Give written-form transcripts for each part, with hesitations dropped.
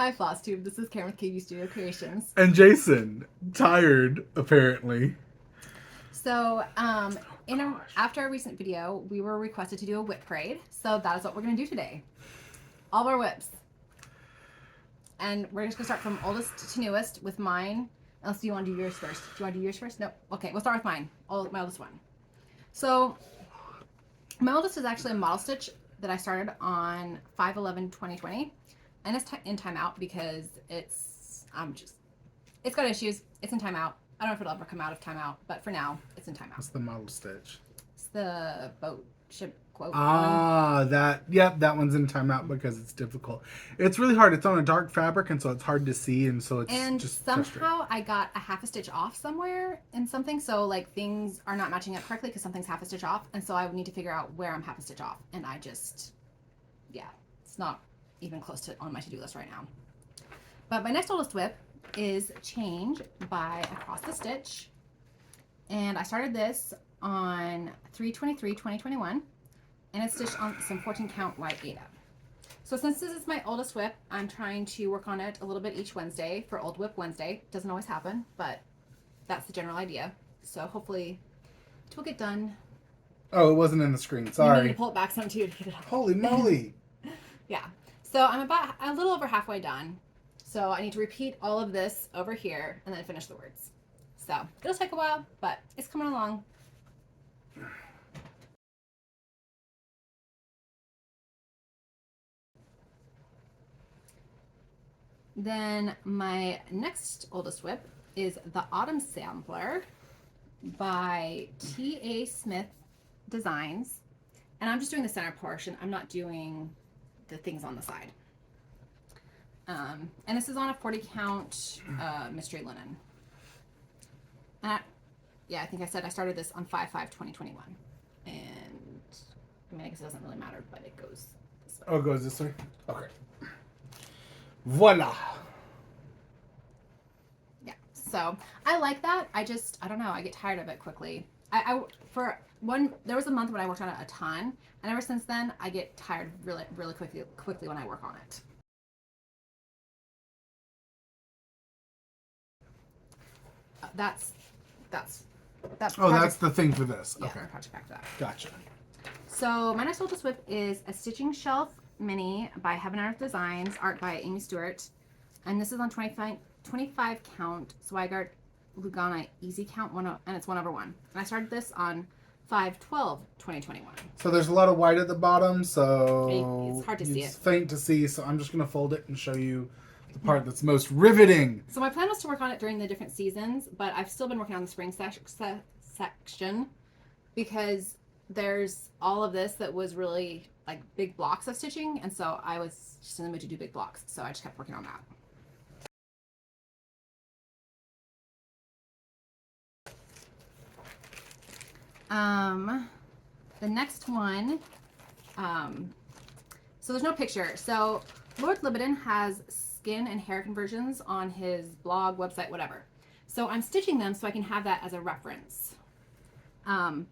Hi, FlossTube. This is Karen with KB Studio Creations. And Jason, tired, apparently. So, after our recent video, we were requested to do a WIP Parade. So that is what we're going to do today. All of our WIPs. And we're just going to start from oldest to newest with mine. Unless you want to do yours first. Do you want to do yours first? No. Okay, we'll start with mine. My oldest one. So, my oldest is actually a model stitch that I started on 5/11/2020. And it's in timeout because it's got issues. It's in timeout. I don't know if it'll ever come out of timeout, but for now, it's in timeout. What's the model stitch? It's the boat ship quote. That one's in timeout because it's difficult. It's really hard. It's on a dark fabric, and so it's hard to see, and so it's just somehow I got a half a stitch off somewhere in something, so like things are not matching up correctly because something's half a stitch off, and so I would need to figure out where I'm half a stitch off, and it's not even close to on my to-do list right now. But my next oldest WIP is Change by Across the Stitch, and I started this on 3/23/2021, and it's stitched on some 14 count white Ada. So since this is my oldest WIP, I'm trying to work on it a little bit each Wednesday for Old WIP Wednesday. Doesn't always happen, but that's the general idea. So hopefully it will get done. Oh, it wasn't in the screen. Sorry. You need to pull it back some too to get it up. Holy moly! Yeah. So I'm about a little over halfway done. So I need to repeat all of this over here and then finish the words. So it'll take a while, but it's coming along. Then my next oldest WIP is The Autumn Sampler by T.A. Smith Designs. And I'm just doing the center portion. I'm not doing the things on the side. And this is on a 40 count mystery linen. And I think I said I started this on 5/5/2021. And I guess it doesn't really matter, but it goes this way. Oh, it goes this way? Okay. Voila. Yeah. So I like that. I don't know. I get tired of it quickly. There was a month when I worked on it a ton, and ever since then I get tired really quickly when I work on it. That's the thing for this. Yeah, okay. Project back to that. Gotcha. So my next oldest WIP is a Stitching Shelf Mini by Heaven Earth Designs, art by Amy Stewart, and this is on 25 count Swigart Lugana Easy Count and it's 1/1. And I started this on 5/12/2021. So there's a lot of white at the bottom, so it's hard to see it. It's faint to see, so I'm just gonna fold it and show you the part that's most riveting. So my plan was to work on it during the different seasons, but I've still been working on the spring section because there's all of this that was really like big blocks of stitching, and so I was just in the mood to do big blocks, so I just kept working on that. The next one, so there's no picture. So Lord Libidan has skin and hair conversions on his blog, website, whatever. So I'm stitching them so I can have that as a reference. And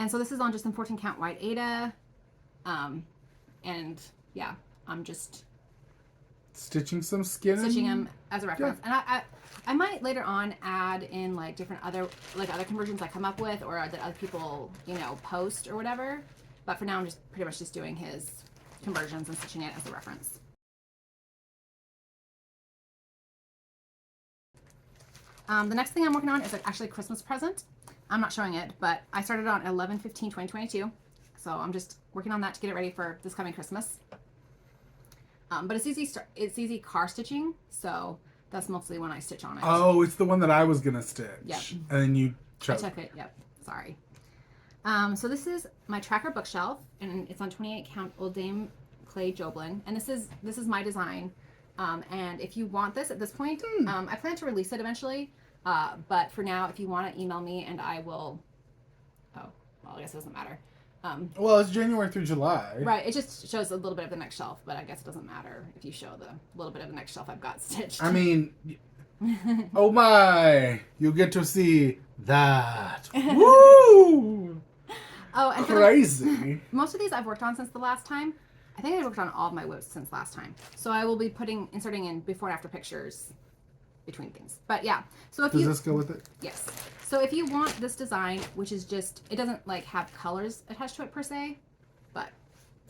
so this is on just some 14 count white Ada. And yeah, I'm just stitching some skin. Stitching them as a reference. Yeah. And I might later on add in like different other conversions I come up with or that other people, post or whatever. But for now I'm just pretty much just doing his conversions and stitching it as a reference. The next thing I'm working on is actually a Christmas present. I'm not showing it, but I started on 11/15/2022. So I'm just working on that to get it ready for this coming Christmas. But it's easy car stitching, so that's mostly when I stitch on it. Oh, it's the one that I was gonna stitch. Yep. And then you chose. I took it. Yep. Sorry. So this is my tracker bookshelf, and it's on 28 count Old Dame Clay Joblin, and this is my design. And if you want this at this point, I plan to release it eventually. But for now, if you want to email me, and I will. Oh, well, I guess it doesn't matter. Well, it's January through July. Right. It just shows a little bit of the next shelf, but I guess it doesn't matter if you show the little bit of the next shelf I've got stitched. I mean, oh my! You'll get to see that. Woo! Oh, and crazy. Most of these I've worked on since the last time. I think I worked on all of my WIPs since last time. So I will be inserting in before and after pictures between things. But yeah, so if Does this go with it? Yes. So if you want this design, which is just, it doesn't like have colors attached to it per se, but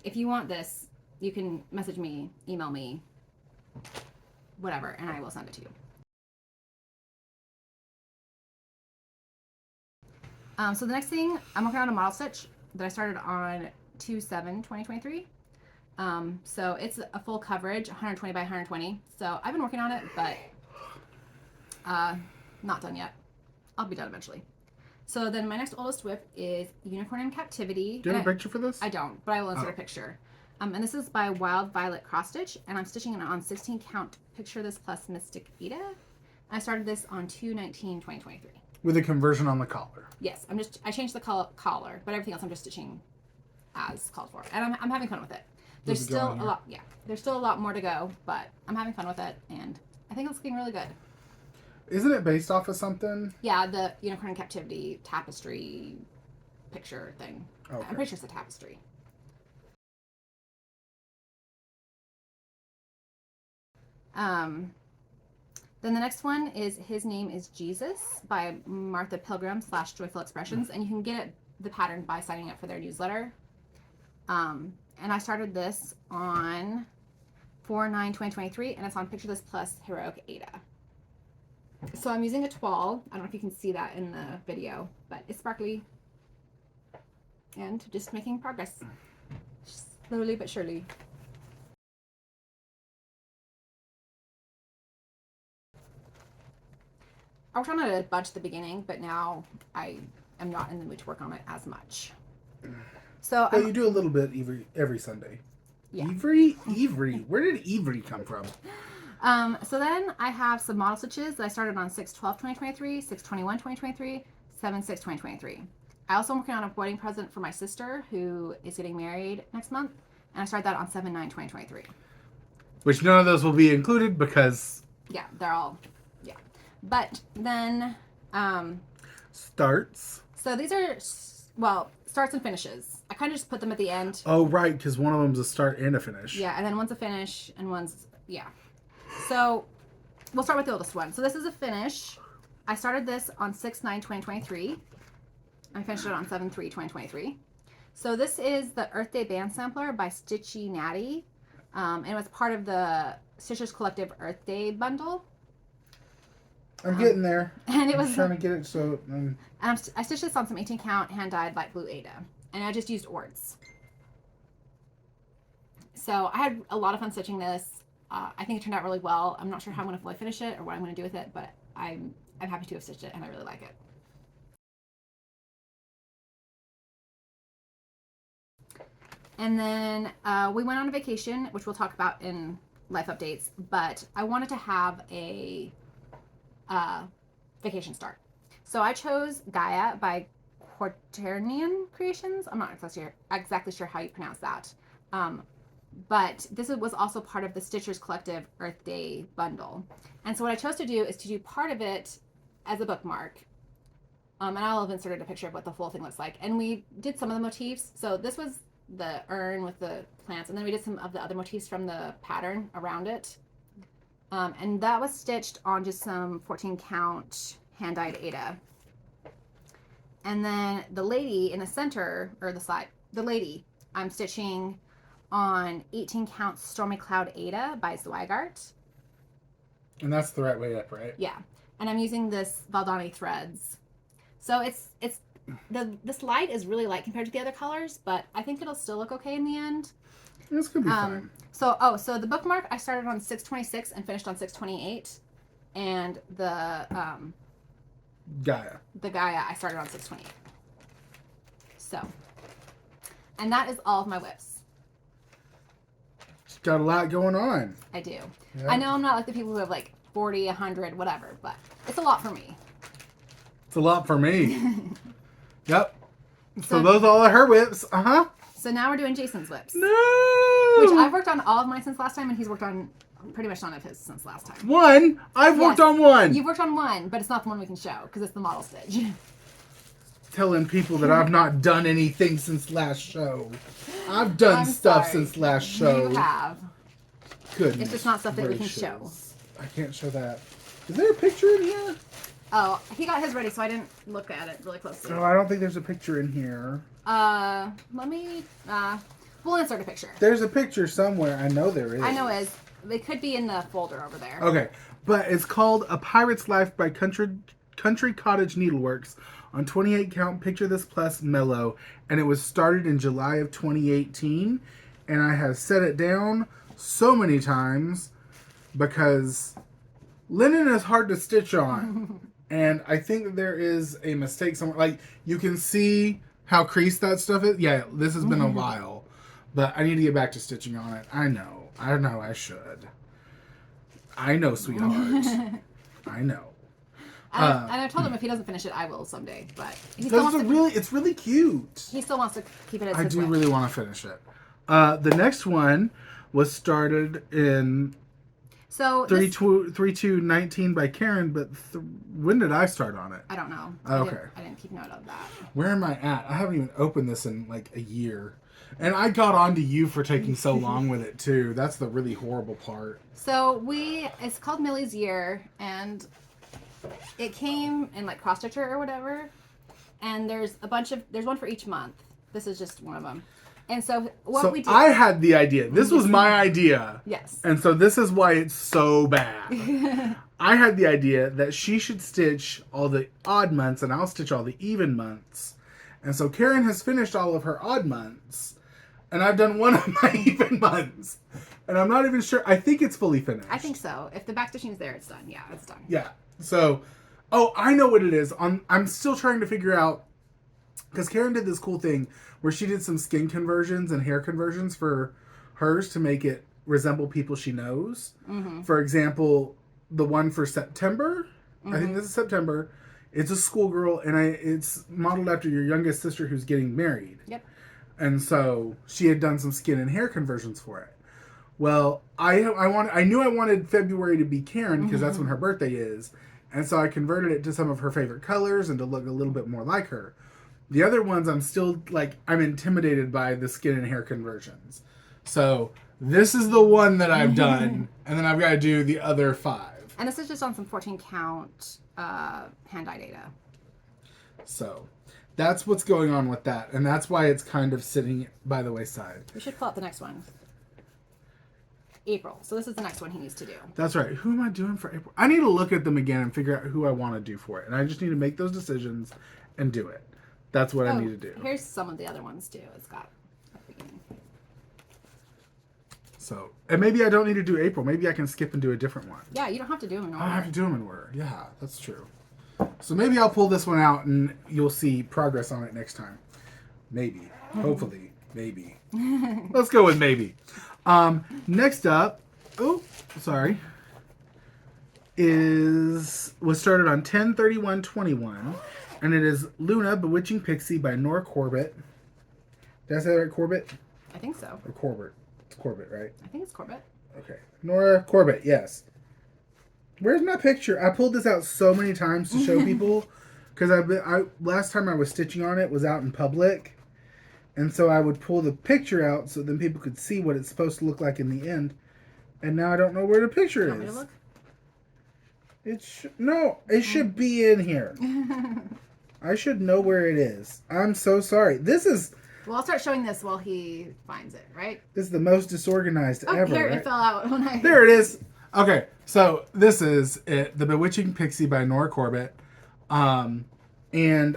if you want this, you can message me, email me, whatever, and I will send it to you. So the next thing, I'm working on a model stitch that I started on 2/7/2023. So it's a full coverage, 120 by 120. So I've been working on it, but not done yet. I'll be done eventually. So then my next oldest WIP is Unicorn in Captivity. Do you have a picture for this? I don't, but I will insert a picture. And this is by Wild Violet Cross Stitch, and I'm stitching it on 16 count Picture This plus Mystic Ada. I started this on 2/19/2023. With a conversion on the collar. Yes, I changed the collar, but everything else I'm just stitching as called for, and I'm having fun with it. There's still a lot, there's still a lot more to go, but I'm having fun with it, and I think it's looking really good. Isn't it based off of something? Yeah, the Unicorn in Captivity tapestry picture thing. Okay. I'm pretty sure it's a tapestry. Then the next one is His Name is Jesus by Martha Pilgrim / Joyful Expressions, and you can get the pattern by signing up for their newsletter. And I started this on 4/9/2023, and it's on Picture This plus Heroic Ada. So I'm using a toile. I don't know if you can see that in the video, but it's sparkly. And just making progress. Slowly but surely. I worked on it a bunch at the beginning, but now I am not in the mood to work on it as much. So you do a little bit every Sunday. Yeah. Every? Where did Every come from? So then I have some model stitches that I started on 6/12/2023, 6/21/2023, 7/6/2023. I also am working on a wedding present for my sister who is getting married next month, and I started that on 7/9/2023. Which none of those will be included because... Yeah, they're all... Yeah. But then... starts. So these are, well, starts and finishes. I kind of just put them at the end. Oh, right, because one of them's a start and a finish. Yeah, and then one's a finish and one's... Yeah. So we'll start with the oldest one. So this is a finish. I started this on 6/9/2023. I finished it on 7/3/2023. So this is the Earth Day Band Sampler by Stitchy Nati. And it was part of the Stitchers Collective Earth Day bundle. I'm getting there. And it was trying to get it so... I stitched this on some 18 count hand-dyed light blue Ada. And I just used ords. So I had a lot of fun stitching this. I think it turned out really well. I'm not sure how I'm going to fully finish it or what I'm going to do with it, but I'm happy to have stitched it and I really like it. And then we went on a vacation, which we'll talk about in life updates, but I wanted to have a vacation start. So I chose Gaia by Quaternion Creations. I'm not exactly sure how you pronounce that. But this was also part of the Stitchers Collective Earth Day bundle. And so what I chose to do is to do part of it as a bookmark. And I'll have inserted a picture of what the full thing looks like. And we did some of the motifs. So this was the urn with the plants, and then we did some of the other motifs from the pattern around it. And that was stitched on just some 14 count hand-dyed Ada. And then the lady in the center, or the side, the lady, I'm stitching on 18 count Stormy Cloud Ada by Zweigart. And that's the right way up, right? Yeah. And I'm using this Valdani threads. So this light is really light compared to the other colors, but I think it'll still look okay in the end. This could be fine. So the bookmark I started on 6/26 and finished on 6/28, and the Gaia I started on 6/28. So, and that is all of my WIPs. She's got a lot going on. I do. Yep. I know I'm not like the people who have like 40, 100, whatever, but it's a lot for me. It's a lot for me. Yep. So those are all of her WIPs. So now we're doing Jason's WIPs. No! Which I've worked on all of mine since last time, and he's worked on pretty much none of his since last time. One? I've worked on one. You've worked on one, but it's not the one we can show, because it's the model stitch. Telling people that I've not done anything since last show. I've done I'm stuff sorry. since last show. You have. Goodness It's just not stuff that we can gracious. show. I can't show that. Is there a picture in here? Oh, he got his ready, so I didn't look at it really closely. No, I don't think there's a picture in here. Let me, we'll insert a picture. There's a picture somewhere. I know there is. I know it is. They could be in the folder over there. Okay, but it's called A Pirate's Life by Country Cottage Needleworks on 28 count Picture This Plus Mellow, and it was started in July of 2018, and I have set it down so many times because linen is hard to stitch on. And I think that there is a mistake somewhere. Like, you can see how creased that stuff is. Yeah, this has been a while. But I need to get back to stitching on it. I know I should. I know, sweetheart. I know. And I told him if he doesn't finish it, I will someday. But he still wants it's really cute. He still wants to keep it as I his do wish. really want to finish it. The next one was started in So 3219 by Karen, but when did I start on it? I don't know. Okay. I didn't keep note of that. Where am I at? I haven't even opened this in like a year. And I got on to you for taking so long with it too. That's the really horrible part. So it's called Millie's Year, and it came in like cross stitcher or whatever. And there's one for each month. This is just one of them. And so we did. I had the idea. This was my idea. Yes. And so this is why it's so bad. I had the idea that she should stitch all the odd months and I'll stitch all the even months. And so Karen has finished all of her odd months. And I've done one of my even months. And I'm not even sure. I think it's fully finished. I think so. If the back stitching is there, it's done. Yeah, it's done. Yeah. So, I know what it is. I'm still trying to figure out, because Karen did this cool thing where she did some skin conversions and hair conversions for hers to make it resemble people she knows. Mm-hmm. For example, the one for September, I think this is September, it's a schoolgirl, and it's modeled after your youngest sister who's getting married. Yep. And so she had done some skin and hair conversions for it. Well, I knew I wanted February to be Karen because that's when her birthday is. And so I converted it to some of her favorite colors and to look a little bit more like her. The other ones, I'm intimidated by the skin and hair conversions. So this is the one that I've done, and then I've got to do the other 5. And this is just on some 14 count hand-eye data. So that's what's going on with that, and that's why it's kind of sitting by the wayside. We should pull out the next one. April. So this is the next one he needs to do. That's right. Who am I doing for April? I need to look at them again and figure out who I want to do for it. And I just need to make those decisions and do it. That's what I need to do. Here's some of the other ones too. It's got a beginning. So, and maybe I don't need to do April. Maybe I can skip and do a different one. Yeah, you don't have to do them in order. I don't have to do them in order. Yeah, that's true. So maybe I'll pull this one out and you'll see progress on it next time. Maybe. Hopefully. Maybe. Let's go with maybe. Next up, was started on 10/31/21, and it is Luna Bewitching Pixie by Nora Corbett. Did I say that right, Corbett? I think so. Or Corbett? It's Corbett, right? I think it's Corbett. Okay. Nora Corbett, yes. Where's my picture? I pulled this out so many times to show people, because last time I was stitching on it was out in public. And so I would pull the picture out so then people could see what it's supposed to look like in the end. And now I don't know where the picture You want me is. to look? It should be in here. I should know where it is. I'm so sorry. Well, I'll start showing this while he finds it, right? This is the most disorganized ever. Here, right? it fell out when I... There it is. Okay, so this is it, The Bewitching Pixie by Nora Corbett. And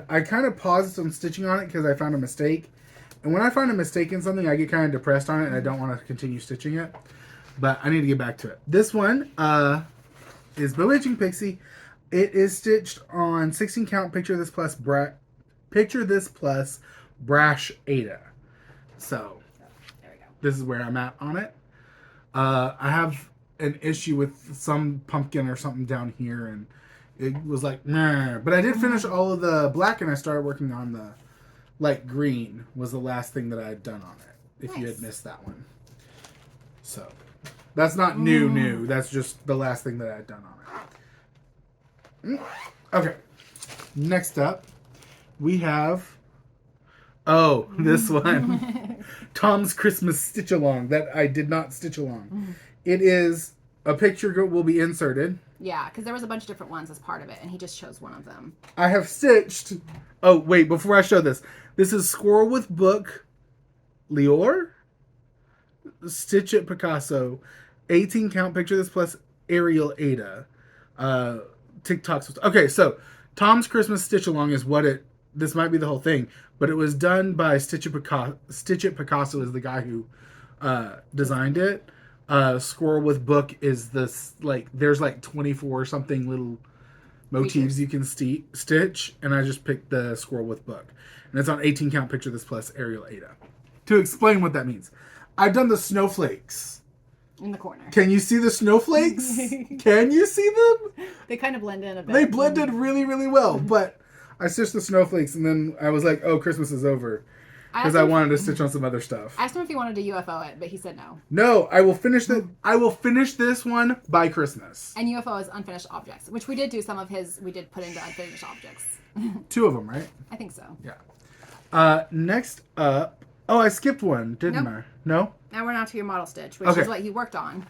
I kind of paused some stitching on it because I found a mistake. And when I find a mistake in something, I get kind of depressed on it and I don't want to continue stitching it. But I need to get back to it. This one is Bewitching Pixie. It is stitched on 16 count Picture This Plus Brash Ada. So There we go. this is where I'm at on it. I have an issue with some pumpkin or something down here, and it was like, nah. But I did finish all of the black, and I started working on the light green was the last thing that I had done on it, if you had missed that one. So that's not new. That's just the last thing that I had done on it. Okay. Next up, we have... Oh, this one. Tom's Christmas stitch along that I did not stitch along. It is a picture will be inserted. Yeah, because there was a bunch of different ones as part of it, and he just chose one of them. I have stitched. Oh wait, before I show this is Squirrel with Book, Lior, Stitch It Picasso, 18 count picture this plus Ariel Ada, TikToks. Okay, so Tom's Christmas stitch along is what it. This might be the whole thing, but it was done by Stitch It Picasso. Stitch It Picasso is the guy who designed it. Squirrel with Book is this there's 24 or something little motifs you can stitch, and I just picked the Squirrel with Book, and it's on 18 count picture this plus Ariel Ada. To explain what that means, I've done the snowflakes in the corner. Can you see the snowflakes? Can you see them? They kind of blend in a bit. They blended really, really well, but I stitched the snowflakes, and then I was like, oh, Christmas is over. Because I wanted to stitch on some other stuff. I asked him if he wanted to UFO it, but he said no. No, I will finish this one by Christmas. And UFO is unfinished objects, which we did do some of his. We did put into unfinished objects. 2 of them, right? I think so. Yeah. Next up. Oh, I skipped one, didn't I? No? Now we're now to your model stitch, which is what you worked on.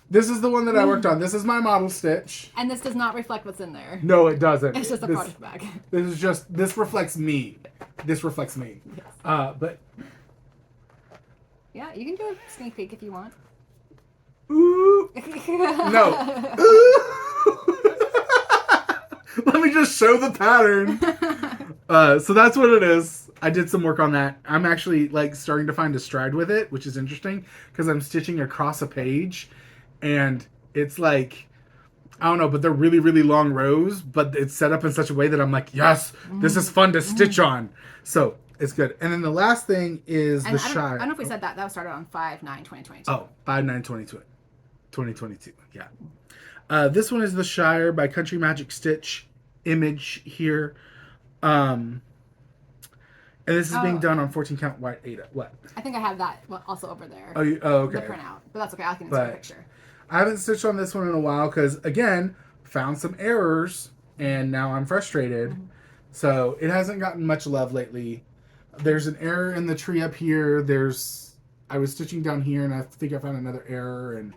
This is the one that I worked on. This is my model stitch. And this does not reflect what's in there. No, it doesn't. It's just a project bag. This reflects me. This reflects me. Yes. But yeah, you can do a sneak peek if you want. ooh. No. Ooh. Let me just show the pattern. So that's what it is. I did some work on that. I'm actually starting to find a stride with it, which is interesting because I'm stitching across a page, and it's I don't know, but they're really, really long rows, but it's set up in such a way that I'm like, yes, this is fun to stitch on. So it's good. And then the last thing is the Shire. I don't know if we said that. That was started on 5/9/2022. Oh, 5/9/2022. Yeah. This one is the Shire by Country Magic Stitch image here. And this is being done on 14 count white Ada. What? I think I have that also over there. Oh, okay. The printout. But that's okay. I can insert a picture. I haven't stitched on this one in a while because, again, found some errors, and now I'm frustrated. Mm-hmm. So it hasn't gotten much love lately. There's an error in the tree up here. I was stitching down here, and I think I found another error, and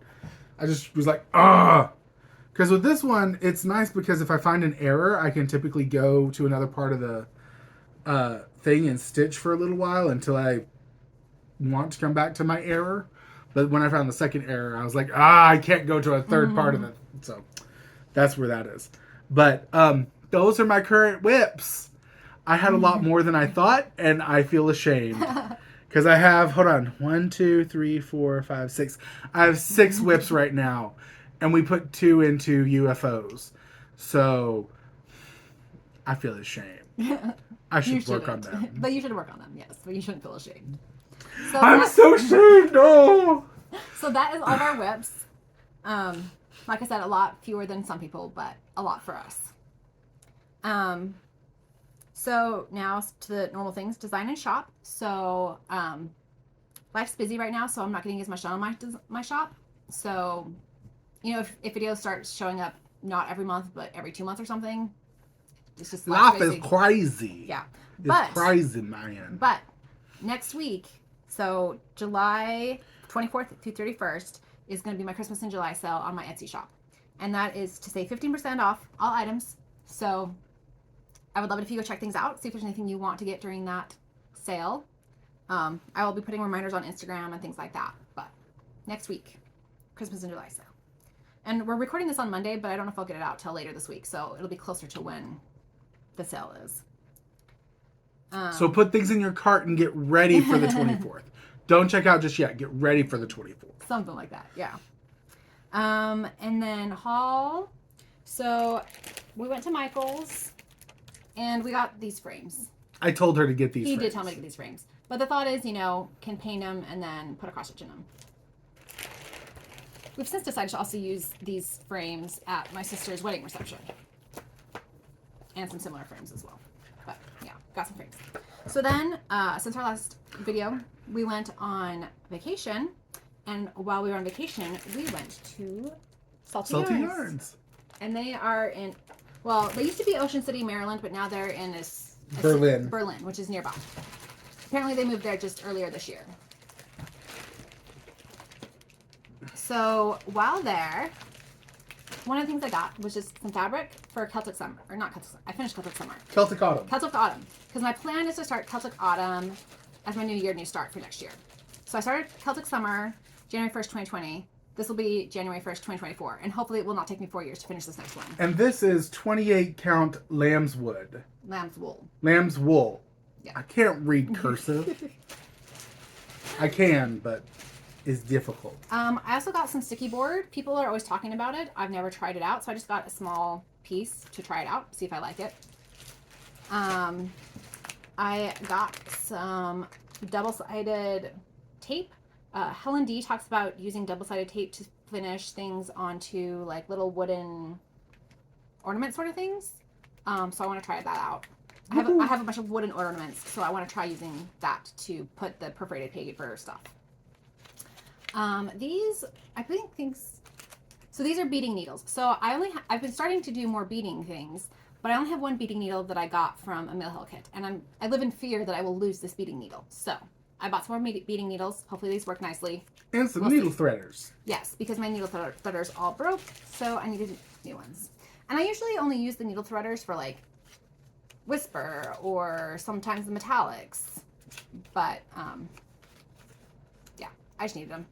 I just was like, ah! Because with this one, it's nice because if I find an error, I can typically go to another part of the thing and stitch for a little while until I want to come back to my error. But when I found the second error, I was like, I can't go to a third part of it. So that's where that is. But those are my current whips. I had a lot more than I thought, and I feel ashamed. Because I have, hold on, 1, 2, 3, 4, 5, 6. I have 6 whips right now. And we put 2 into UFOs. So I feel ashamed. I should work on them. But you should work on them, yes. But you shouldn't feel ashamed. So I'm so ashamed, no! So that is all of our whips. Like I said, a lot fewer than some people, but a lot for us. So now to the normal things, design and shop. So life's busy right now, so I'm not getting as much done on my shop. So, if videos start showing up not every month, but every 2 months or something, it's just life is crazy. Yeah. It's crazy, man. But next week, so July 24th through 31st, is going to be my Christmas in July sale on my Etsy shop. And that is to save 15% off all items. So I would love it if you go check things out, see if there's anything you want to get during that sale. I will be putting reminders on Instagram and things like that. But next week, Christmas in July sale. And we're recording this on Monday, but I don't know if I'll get it out till later this week. So it'll be closer to when the sale is. So put things in your cart and get ready for the 24th. Don't check out just yet. Get ready for the 24th. Something like that, yeah. And then haul. So we went to Michael's and we got these frames. I told her to get these frames. He did tell me to get these frames. But the thought is, can paint them and then put a cross stitch in them. We've since decided to also use these frames at my sister's wedding reception. And some similar frames as well. But yeah, got some frames. So then, since our last video, we went on vacation. And while we were on vacation, we went to Salty Yarns. And they are in, they used to be Ocean City, Maryland, but now they're in Berlin, which is nearby. apparently they moved there just earlier this year. So while there, one of the things I got was just some fabric for Celtic Summer. Or not Celtic Summer. I finished Celtic Summer. Celtic Autumn. Celtic Autumn. Because my plan is to start Celtic Autumn as my new year, new start for next year. So I started Celtic Summer January 1st, 2020. This will be January 1st, 2024. And hopefully it will not take me 4 years to finish this next one. And this is 28 count lamb's wood. Lamb's wool. Lamb's wool. Yeah. I can't read cursive. I can, but it's difficult. I also got some sticky board. People are always talking about it. I've never tried it out, so I just got a small piece to try it out, see if I like it. I got some double-sided tape. Helen D talks about using double-sided tape to finish things onto like little wooden ornament sort of things. So I want to try that out. I have a bunch of wooden ornaments, so I want to try using that to put the perforated paper stuff. These, I think things, so these are beading needles. So I've been starting to do more beading things, but I only have one beading needle that I got from a Mill Hill kit, and I live in fear that I will lose this beading needle. So I bought some more beading needles. Hopefully these work nicely. And some needle threaders. Yes, because my needle threaders all broke, so I needed new ones. And I usually only use the needle threaders for like Whisper or sometimes the metallics, but yeah, I just needed them.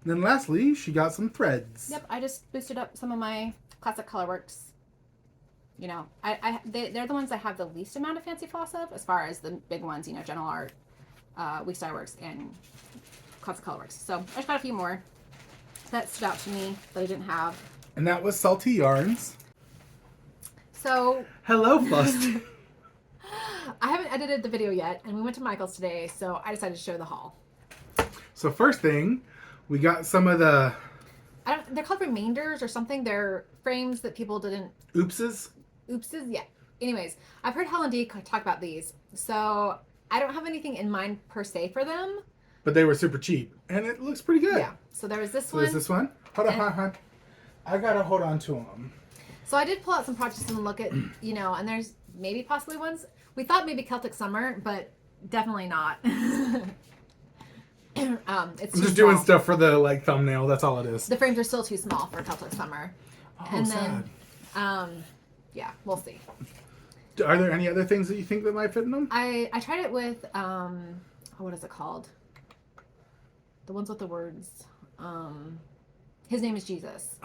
And then lastly, she got some threads. Yep, I just boosted up some of my classic Colorworks. You know, they're the ones I have the least amount of fancy floss of, as far as the big ones, you know, General Art, Week Style Works, and Classic Colorworks. So I just got a few more that stood out to me that I didn't have. And that was Salty Yarns. So hello, FlossTube. I haven't edited the video yet, and we went to Michael's today, so I decided to show the haul. So first thing, we got some of the... they're called remainders or something. They're frames that people didn't... Oopses? Oopses, yeah. Anyways, I've heard Helen D talk about these, so I don't have anything in mind per se for them. But they were super cheap, and it looks pretty good. Yeah, so there was this one. There's this one. Hold on. I gotta hold on to them. So I did pull out some projects and look at, you know, and there's maybe possibly ones. We thought maybe Celtic Summer, but definitely not. I'm just doing stuff for the like thumbnail. That's all it is. The frames are still too small for Celtic Summer. Oh, and sad. then, yeah, we'll see. Are there any other things that you think that might fit in them? I tried it with, what is it called? The ones with the words. His name is Jesus.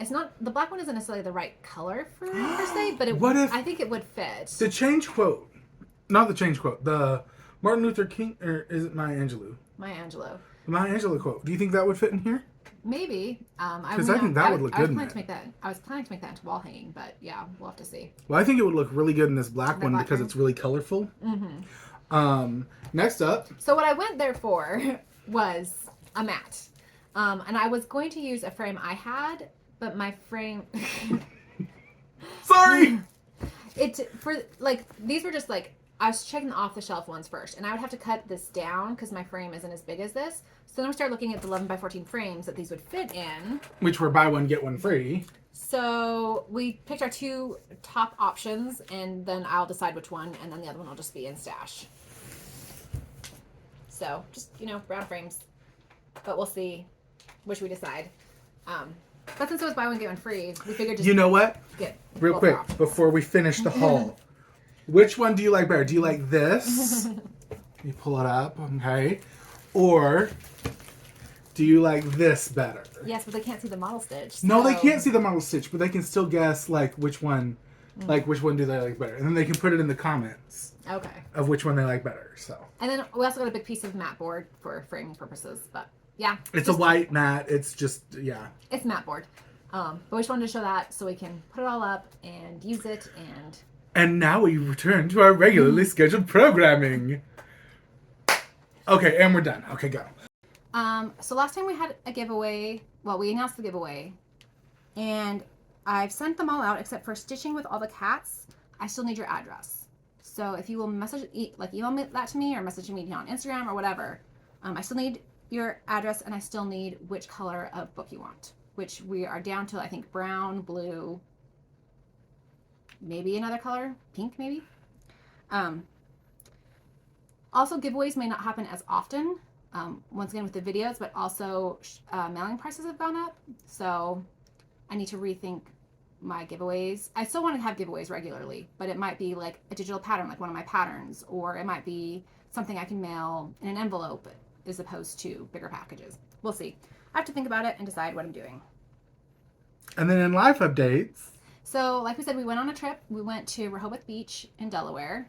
It's not, the black one isn't necessarily the right color for it per se, but I think it would fit. The change quote, not the change quote, the Martin Luther King, or is it Maya Angelou? Maya Angelou. The Maya Angelou quote. Do you think that would fit in here? Maybe. Because I think that would look good in that. I was planning to make that into wall hanging, but yeah, we'll have to see. Well, I think it would look really good in this black one because it's really colorful. Mm-hmm. Next up. So what I went there for was a mat. And I was going to use a frame I had, but my frame... Sorry! These were just like, I was checking the off-the-shelf ones first, and I would have to cut this down because my frame isn't as big as this. So then we started looking at the 11 by 14 frames that these would fit in. Which were buy one, get one free. So we picked our two top options, and then I'll decide which one, and then the other one will just be in stash. So just, you know, brown frames. But we'll see which we decide. But since it was buy one, get one free, we figured just... You know what? Get real quick, before we finish the haul. Which one do you like better? Do you like this? You pull it up, okay. Or do you like this better? Yes, but they can't see the model stitch. So... No, they can't see the model stitch, but they can still guess like which one do they like better. And then they can put it in the comments. Okay. Of which one they like better. So. And then we also got a big piece of mat board for framing purposes, but yeah. It's a white mat. It's just, yeah. It's mat board. But we just wanted to show that so we can put it all up and use it and... And now we return to our regularly scheduled programming. Okay, and we're done. Okay, go. So last time we had a giveaway. Well, we announced the giveaway. And I've sent them all out except for stitching with all the cats. I still need your address. So if you will email that to me or message me on Instagram or whatever. I still need your address and I still need which color of book you want. Which we are down to, I think, brown, blue, maybe another color, pink maybe. Also, giveaways may not happen as often, once again with the videos, but also mailing prices have gone up. So I need to rethink my giveaways. I still want to have giveaways regularly, but it might be like a digital pattern, like one of my patterns, or it might be something I can mail in an envelope as opposed to bigger packages. We'll see. I have to think about it and decide what I'm doing. And then in life updates. So, like we said, we went on a trip. We went to Rehoboth Beach in Delaware,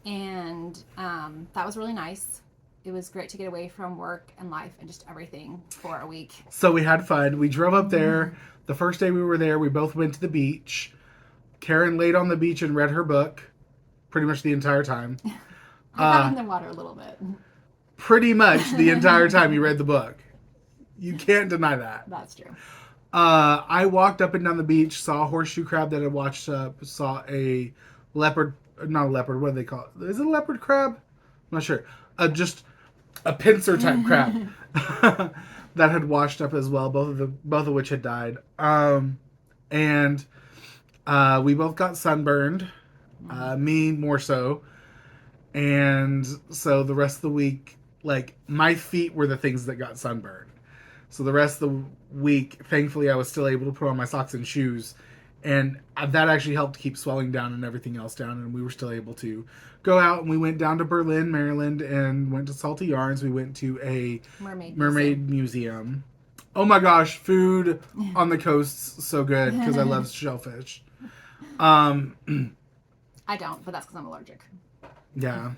and that was really nice. It was great to get away from work and life and just everything for a week. So we had fun. We drove up there. The first day we were there, we both went to the beach. Karen laid on the beach and read her book pretty much the entire time. I got in the water a little bit. Pretty much the entire time you read the book. You can't deny that. That's true. I walked up and down the beach, saw a horseshoe crab that I watched up, saw a leopard, not a leopard, what do they call it? Is it a leopard crab? I'm not sure. Just a pincer type crab that had washed up as well, both of which had died. And we both got sunburned, me more so. And so the rest of the week, like, my feet were the things that got sunburned. So the rest of the week, thankfully, I was still able to put on my socks and shoes. And that actually helped keep swelling down and everything else down. And we were still able to go out. And we went down to Berlin, Maryland, and went to Salty Yarns. We went to a mermaid museum. Oh my gosh, food on the coast's so good because I love shellfish. I don't, but that's because I'm allergic. Yeah.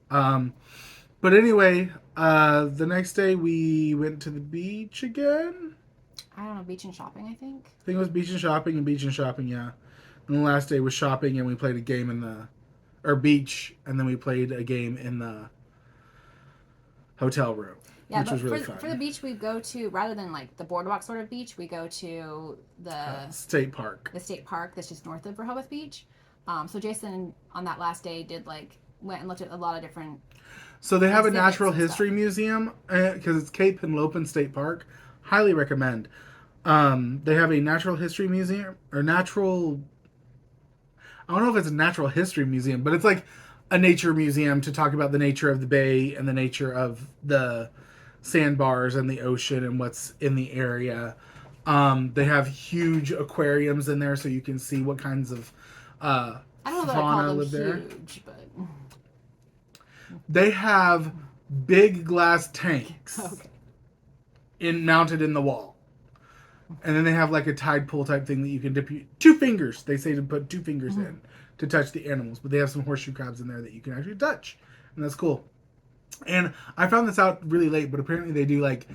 But anyway, the next day we went to the beach again. I don't know, beach and shopping, I think. I think it was beach and shopping, yeah. And the last day was shopping, and we played a game beach, and then we played a game in the hotel room, which was really fun. For the beach, we go to, rather than like the boardwalk sort of beach, we go to the state park. The state park that's just north of Rehoboth Beach. So Jason, on that last day, went and looked at a lot of different. So they have a natural history museum because it's Cape Henlopen State Park. Highly recommend. They have a natural history museum or natural. I don't know if it's a natural history museum, but it's like a nature museum to talk about the nature of the bay and the nature of the sandbars and the ocean and what's in the area. They have huge aquariums in there, so you can see what kinds of I don't know that I call them huge, but they have big glass tanks mounted in the wall, and then they have like a tide pool type thing that you can dip 2 fingers. They say to put 2 fingers in to touch the animals, but they have some horseshoe crabs in there that you can actually touch, and that's cool. And I found this out really late, but apparently they do like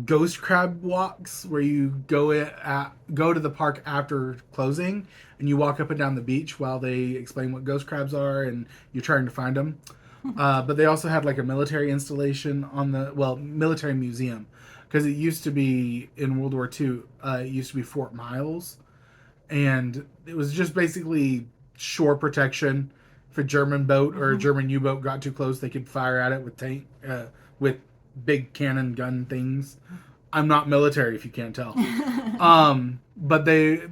ghost crab walks where you go to the park after closing and you walk up and down the beach while they explain what ghost crabs are and you're trying to find them. But they also had like a military installation military museum, because it used to be in World War II. It used to be Fort Miles, and it was just basically shore protection. If a German boat or a German U-boat got too close, they could fire at it with big cannon gun things. I'm not military, if you can't tell. But the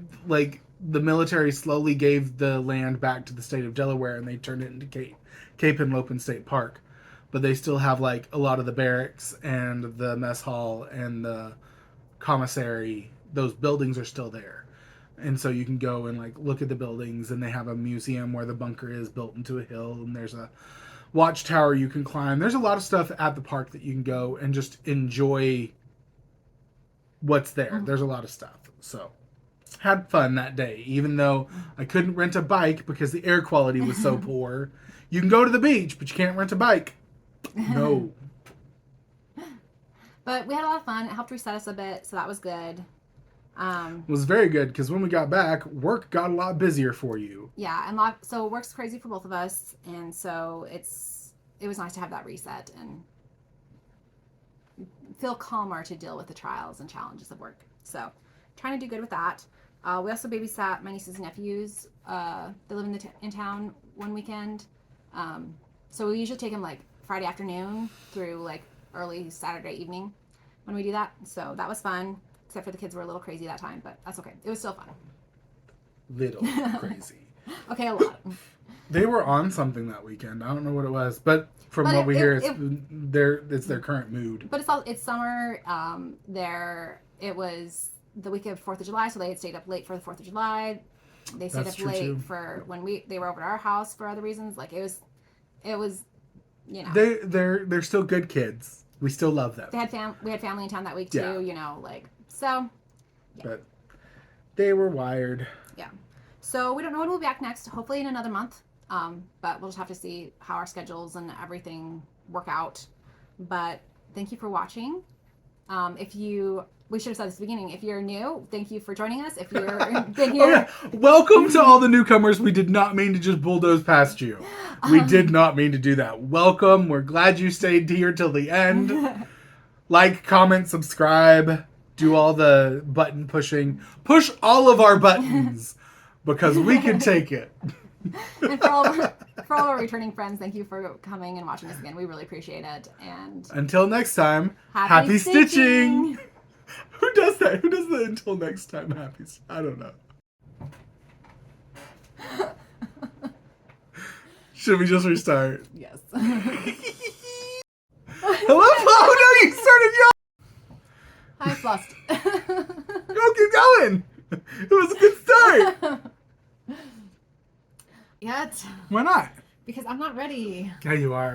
military slowly gave the land back to the state of Delaware, and they turned it into Cape Henlopen State Park. But they still have like a lot of the barracks and the mess hall and the commissary. Those buildings are still there. And so you can go and like look at the buildings, and they have a museum where the bunker is built into a hill, and there's a watchtower you can climb. There's a lot of stuff at the park that you can go and just enjoy what's there. There's a lot of stuff. So had fun that day, even though I couldn't rent a bike because the air quality was so poor. You can go to the beach, but you can't rent a bike. No. But we had a lot of fun. It helped reset us a bit, so that was good. It was very good, because when we got back, work got a lot busier for you. Yeah, and so work's crazy for both of us, and so it was nice to have that reset and feel calmer to deal with the trials and challenges of work. So trying to do good with that. We also babysat my nieces and nephews. They live in town one weekend. So we usually take them like Friday afternoon through like early Saturday evening when we do that. So that was fun, except for the kids were a little crazy that time, but that's okay. It was still fun. Little crazy. Okay, a lot. They were on something that weekend. I don't know what it was, but From But what we hear, it's their current mood. But it's summer. It was the week of 4th of July, so they had stayed up late for the 4th of July. They stayed That's up true, late too. for when they were over at our house for other reasons. Like it was, you know. They're still good kids. We still love them. We had family in town that week too. Yeah. You know, like so. Yeah. But they were wired. Yeah. So we don't know when we'll be back next. Hopefully in another month. But we'll just have to see how our schedules and everything work out. But thank you for watching. We should have said this at the beginning. If you're new, thank you for joining us. If you're been here, Oh, yeah. Welcome to all the newcomers. We did not mean to just bulldoze past you. We did not mean to do that. Welcome. We're glad you stayed here till the end. Like, comment, subscribe, do all the button pushing. Push all of our buttons because we can take it. And for all our returning friends, thank you for coming and watching us again. We really appreciate it. And until next time, happy stitching. Who does that? Who does the until next time happy? I don't know. Should we just restart? Yes. Hello? Oh no, you started y'all. Hi, Flossed. Go, keep going. It was a good start. Yet. Why not? Because I'm not ready. Yeah, you are.